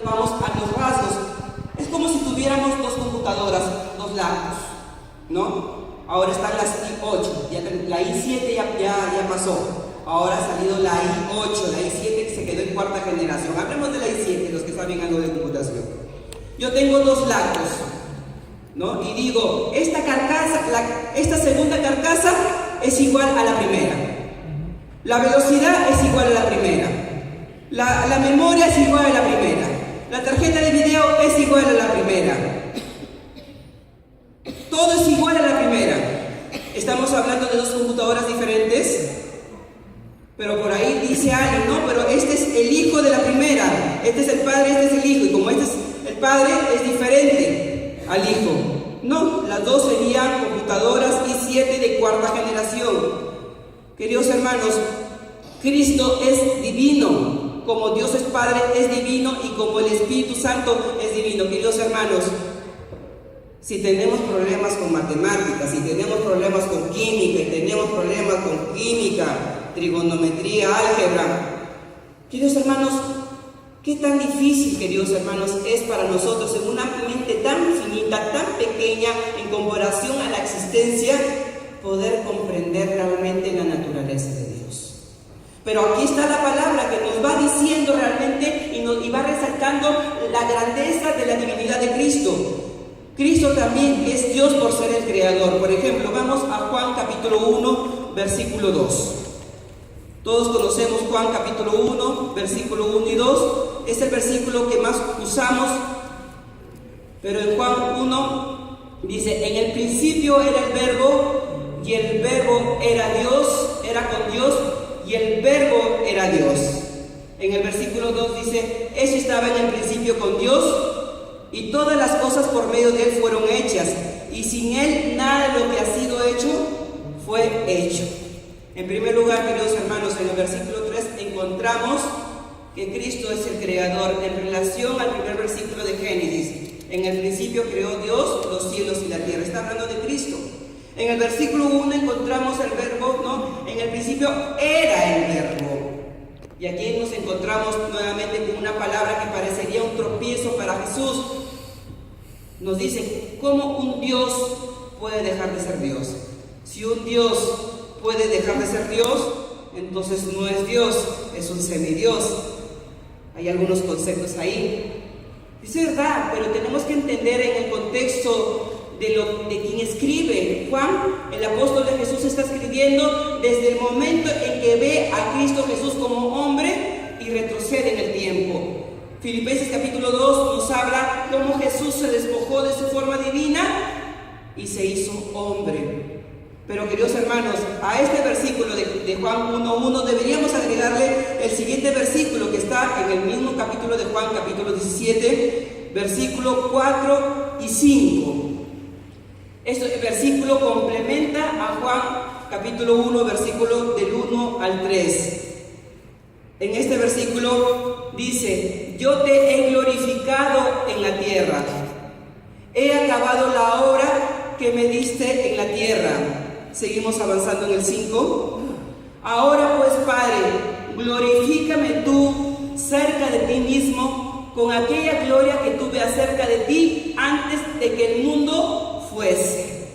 Vamos a los rasgos. Es como si tuviéramos dos computadoras, dos laptops, ¿no? Ahora están las i8, la i7 ya pasó. Ahora ha salido la i8, la i7 que se quedó en cuarta generación. Hablemos de la i7, los que saben algo de computación. Yo tengo dos laptops, ¿no? Y digo, esta carcasa, esta segunda carcasa es igual a la primera. La velocidad es igual a la primera. La memoria es igual a la primera. La tarjeta de video es igual a la primera. Todo es igual a la primera. Estamos hablando de dos computadoras diferentes. Pero por ahí dice alguien, no, pero este es el hijo de la primera. Este es el padre, este es el hijo. Y como este es el padre, es diferente al hijo. No, las dos serían computadoras i7 de cuarta generación. Queridos hermanos, Cristo es divino. Como Dios es Padre, es divino, y como el Espíritu Santo es divino. Queridos hermanos, si tenemos problemas con matemáticas, si tenemos problemas con química, y tenemos problemas con química, trigonometría, álgebra, queridos hermanos, qué tan difícil, queridos hermanos, es para nosotros en una mente tan finita, tan pequeña en comparación a la existencia, poder comprender realmente la naturaleza de Dios. Pero aquí está la palabra que nos va diciendo realmente y va resaltando la grandeza de la divinidad de Cristo. Cristo también es Dios por ser el creador. Por ejemplo, vamos a Juan capítulo 1, versículo 2. Todos conocemos Juan capítulo 1, versículo 1 y 2. Es el versículo que más usamos. Pero en Juan 1 dice, en el principio era el verbo, y el verbo era Dios, era con Dios, y el verbo era Dios. En el versículo 2 dice, eso estaba en el principio con Dios, y todas las cosas por medio de él fueron hechas, y sin él nada de lo que ha sido hecho fue hecho. En primer lugar, queridos hermanos, en el versículo 3 encontramos que Cristo es el creador en relación al primer versículo de Génesis. En el principio creó Dios los cielos y la tierra. Está hablando de Cristo. En el versículo 1 encontramos el verbo, ¿no? En el principio era el verbo. Y aquí nos encontramos nuevamente con una palabra que parecería un tropiezo para Jesús. Nos dice, ¿cómo un Dios puede dejar de ser Dios? Si un Dios puede dejar de ser Dios, entonces no es Dios, es un semidios. Hay algunos conceptos ahí. Es verdad, pero tenemos que entender en el contexto de quien escribe. Juan, el apóstol de Jesús, está escribiendo desde el momento en que ve a Cristo Jesús como hombre y retrocede en el tiempo. Filipenses capítulo 2 nos habla cómo Jesús se despojó de su forma divina y se hizo hombre. Pero queridos hermanos, a este versículo de Juan 1:1 deberíamos agregarle el siguiente versículo que está en el mismo capítulo de Juan, capítulo 17, versículo 4 y 5. Este versículo complementa a Juan capítulo 1, versículo del 1 al 3. En este versículo dice, yo te he glorificado en la tierra, he acabado la obra que me diste en la tierra. Seguimos avanzando en el 5. Ahora pues, Padre, glorifícame tú cerca de ti mismo con aquella gloria que tuve acerca de ti antes de que el mundo fuese.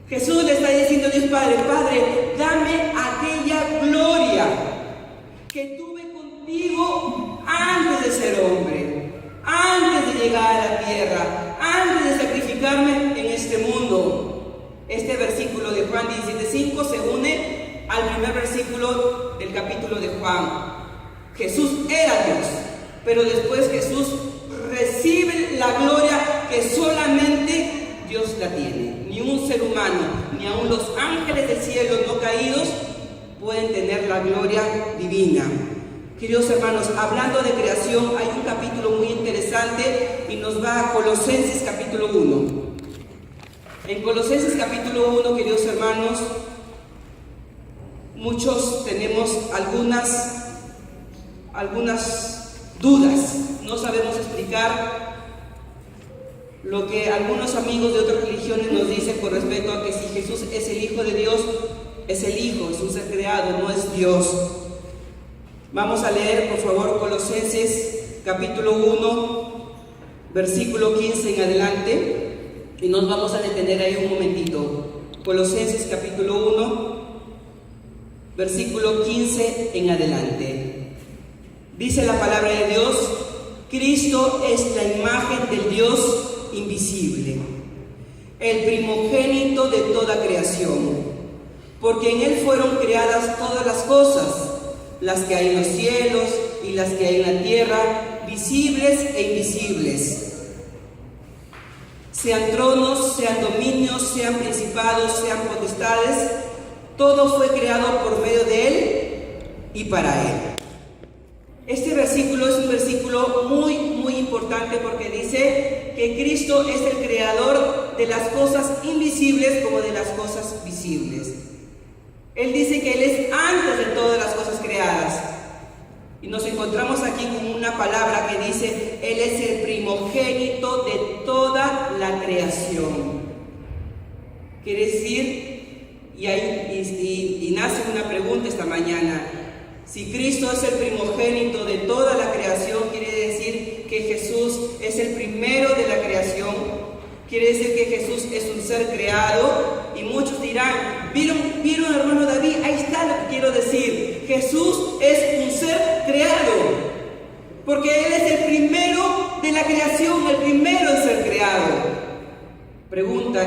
Jesús le está diciendo a Dios Padre, Padre, dame aquella gloria que tuve contigo antes de ser hombre, antes de llegar a la tierra, antes de sacrificarme en este mundo. Este versículo de Juan 17:5 se une al primer versículo del capítulo de Juan. Jesús era Dios, pero después Jesús recibe la gloria que solamente Dios la tiene. Ni un ser humano, ni aun los ángeles del cielo no caídos pueden tener la gloria divina. Queridos hermanos, hablando de creación, hay un capítulo muy interesante y nos va a Colosenses capítulo 1. En Colosenses capítulo 1, queridos hermanos, muchos tenemos algunas dudas. No sabemos explicar lo que algunos amigos de otras religiones nos dicen con respecto a que si Jesús es el Hijo de Dios, es el Hijo, es un ser creado, no es Dios. Vamos a leer, por favor, Colosenses capítulo 1, versículo 15 en adelante, y nos vamos a detener ahí un momentito. Colosenses capítulo 1, versículo 15 en adelante. Dice la palabra de Dios: Cristo es la imagen del Dios invisible, el primogénito de toda creación, porque en Él fueron creadas todas las cosas, las que hay en los cielos y las que hay en la tierra, visibles e invisibles. Sean tronos, sean dominios, sean principados, sean potestades, todo fue creado por medio de Él y para Él. Este versículo es un versículo muy importante porque dice que Cristo es el creador de las cosas invisibles como de las cosas visibles. Él dice que Él es antes de todas las cosas creadas. Y nos encontramos aquí con una palabra que dice: Él es el primogénito de toda la creación. Quiere decir, y nace una pregunta esta mañana: si Cristo es el primogénito de toda la creación, quiere decir que Jesús es el primero de la creación. Quiere decir que Jesús es un ser creado. Y muchos dirán: ¿Vieron hermano David? Ahí está lo que quiero decir. Jesús es un ser creado, porque Él es el primero de la creación, el primero en ser creado. Pregunta: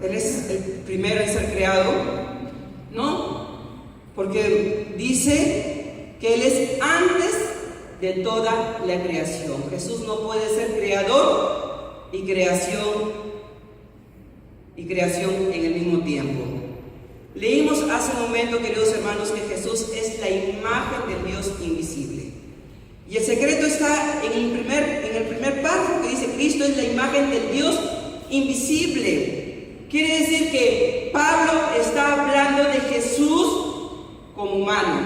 ¿Él es el primero en ser creado? No, porque dice que Él es antes de toda la creación. Jesús no puede ser creador y creación en el mismo tiempo. Leímos hace un momento, queridos hermanos, que Jesús es la imagen del Dios invisible. Y el secreto está en el primer párrafo que dice: Cristo es la imagen del Dios invisible. Quiere decir que Pablo está hablando de Jesús como humano,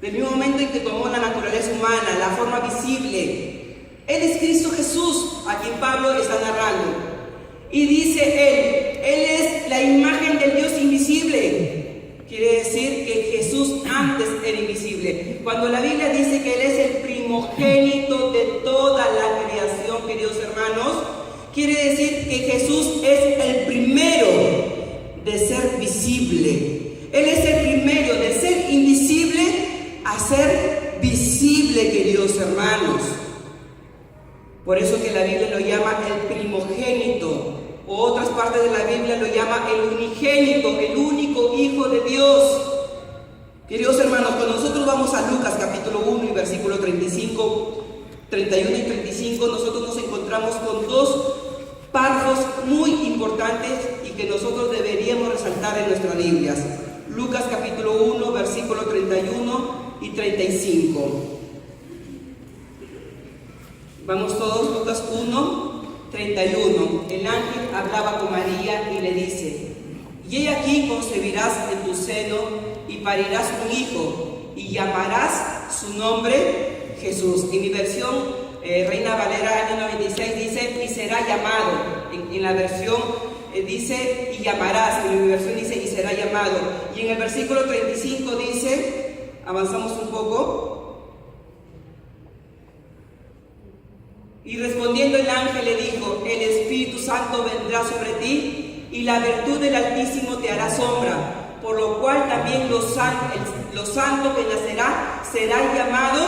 del mismo momento en que tomó la naturaleza humana, la forma visible. Él es Cristo Jesús, a quien Pablo está narrando. Y dice Él es la imagen del Dios invisible. Quiere decir que Jesús antes era invisible. Cuando la Biblia dice que Él es el primogénito de toda la creación, queridos hermanos, quiere decir que Jesús es el primero de ser visible. Él es el primero de ser invisible a ser visible, queridos hermanos. Por eso que la Biblia lo llama el primogénito, o otras partes de la Biblia lo llama el unigénito, el único Hijo de Dios. Queridos hermanos, cuando nosotros vamos a Lucas capítulo 1 y versículo 35, 31 y 35, nosotros nos encontramos con dos párrafos muy importantes y que nosotros deberíamos resaltar en nuestras Biblias. Lucas capítulo 1, versículo 31 y 35. Vamos todos, Lucas 1, 31. El ángel hablaba con María y le dice: y he aquí concebirás en tu seno y parirás un hijo y llamarás su nombre Jesús. En mi versión Reina Valera año 96 dice: y será llamado. En la versión dice: y llamarás. En mi versión dice: y será llamado. Y en el versículo 35 dice, avanzamos un poco: y respondiendo el ángel le dijo: el Espíritu Santo vendrá sobre ti y la virtud del Altísimo te hará sombra, por lo cual también lo santo que nacerá será llamado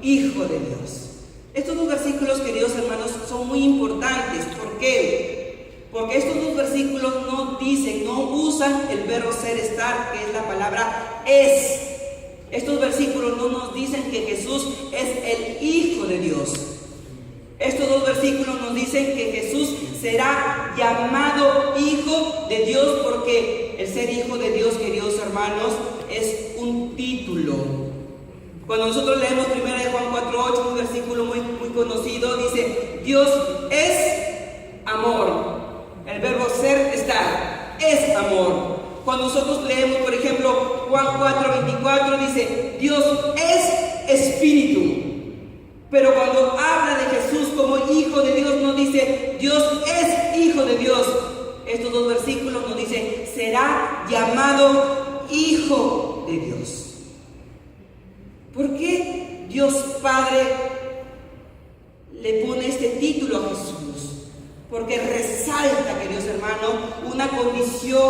Hijo de Dios. Estos dos versículos, queridos hermanos, son muy importantes. ¿Por qué? Porque estos dos versículos no usan el verbo ser, estar, que es la palabra es. Estos versículos no nos dicen que Jesús es el Hijo de Dios. Estos dos versículos nos dicen que Jesús será llamado Hijo de Dios, porque el ser Hijo de Dios, queridos hermanos, es un título. Cuando nosotros leemos 1 Juan 4:8, un versículo muy conocido, dice: Dios es amor. El verbo ser, estar, es amor. Cuando nosotros leemos, por ejemplo, Juan 4:24, dice: Dios es espíritu. Pero cuando habla de Jesús como Hijo de Dios, no dice Dios es Hijo de Dios. Estos dos versículos nos dicen: será llamado Hijo de Dios. ¿Por qué Padre le pone este título a Jesús, porque resalta, queridos hermanos, una condición